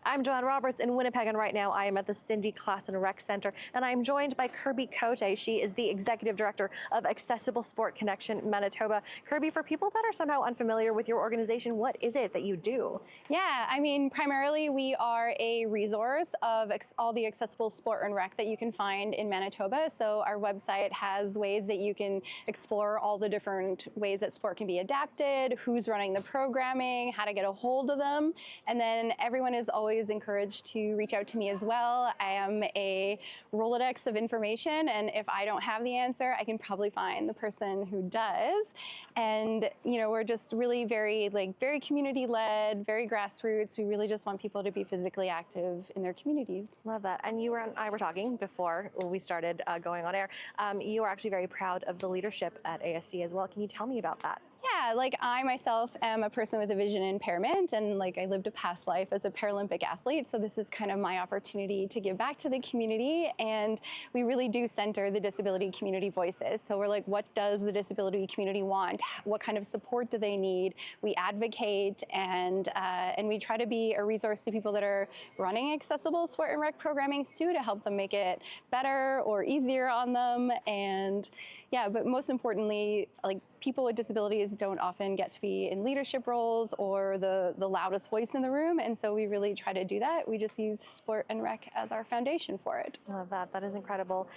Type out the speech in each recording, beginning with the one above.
I'm Joanne Roberts in Winnipeg, and right now I am at the Cindy Class and Rec Center, and I'm joined by Kirby Cote. She is the Executive Director of Accessible Sport Connection Manitoba. Kirby, for people that are somehow unfamiliar with your organization, what is it that you do? Yeah, I mean, primarily we are a resource of all the accessible sport and rec that you can find in Manitoba. So our website has ways that you can explore all the different ways that sport can be adapted, who's running the programming, how to get a hold of them. And then everyone is always encouraged to reach out to me as well. I am a Rolodex of information, and if I don't have the answer, I can probably find the person who does. And we're just really very community-led, very grassroots. We really just want people to be physically active in their communities. Love that. And you and I were talking before we started going on air. You are actually very proud of the leadership at ASC as well. Can you tell me about that? Yeah, I myself am a person with a vision impairment, and I lived a past life as a Paralympic athlete, so this is kind of my opportunity to give back to the community. And we really do center the disability community voices. So we're what does the disability community want? What kind of support do they need? We advocate, and we try to be a resource to people that are running accessible sport and rec programming too, to help them make it better or easier on them. And yeah, but most importantly, people with disabilities don't often get to be in leadership roles or the loudest voice in the room, and so we really try to do that. We just use sport and rec as our foundation for it. I love that. That is incredible.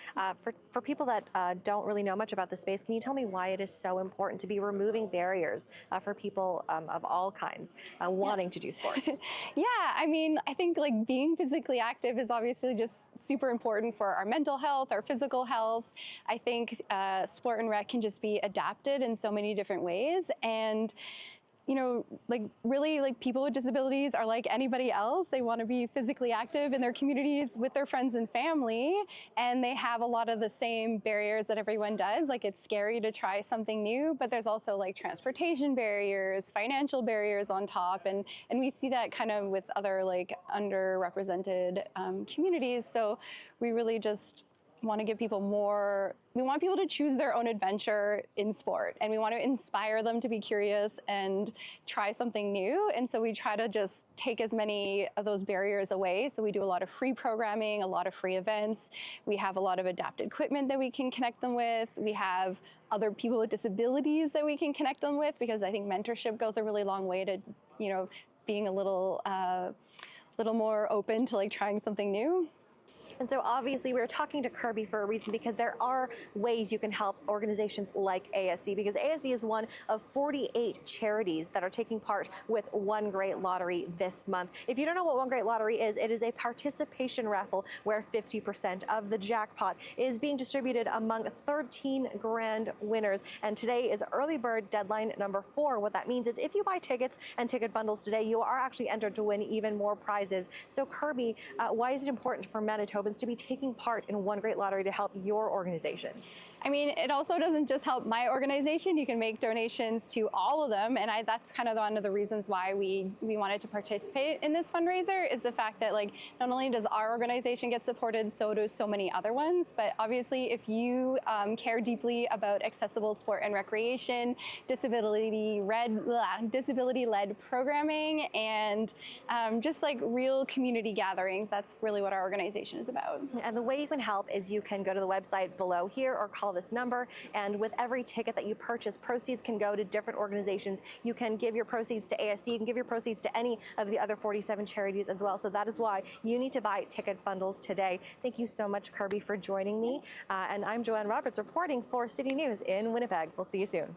For people that don't really know much about the space, can you tell me why it is so important to be removing barriers for people of all kinds wanting to do sports? Yeah, I mean, I think being physically active is obviously just super important for our mental health, our physical health. I think sport and rec can just be adapted in so many different ways. And really, people with disabilities are like anybody else. They want to be physically active in their communities with their friends and family, and they have a lot of the same barriers that everyone does. It's scary to try something new, but there's also transportation barriers, financial barriers on top, and we see that kind of with other underrepresented communities. So we really just want to give people we want people to choose their own adventure in sport, and we want to inspire them to be curious and try something new. And so we try to just take as many of those barriers away. So we do a lot of free programming, a lot of free events. We have a lot of adapted equipment that we can connect them with. We have other people with disabilities that we can connect them with, because I think mentorship goes a really long way to, being a little more open to trying something new. And so obviously we're talking to Kirby for a reason, because there are ways you can help organizations like ASC, because ASC is one of 48 charities that are taking part with One Great Lottery this month. If you don't know what One Great Lottery is, it is a participation raffle where 50% of the jackpot is being distributed among 13 grand winners. And today is early bird deadline number 4. What that means is if you buy tickets and ticket bundles today, you are actually entered to win even more prizes. So Kirby, why is it important for Manitobans to be taking part in One Great Lottery to help your organization? I mean, it also doesn't just help my organization. You can make donations to all of them, and that's kind of one of the reasons why we wanted to participate in this fundraiser, is the fact that not only does our organization get supported, so do so many other ones. But obviously, if you care deeply about accessible sport and recreation, disability-led programming, and just real community gatherings, that's really what our organization is about. And the way you can help is you can go to the website below here or call this number, and with every ticket that you purchase, proceeds can go to different organizations. You can give your proceeds to ASC, you can give your proceeds to any of the other 47 charities as well. So that is why you need to buy ticket bundles today. Thank you so much, Kirby, for joining me. And I'm Joanne Roberts reporting for City News in Winnipeg. We'll see you soon.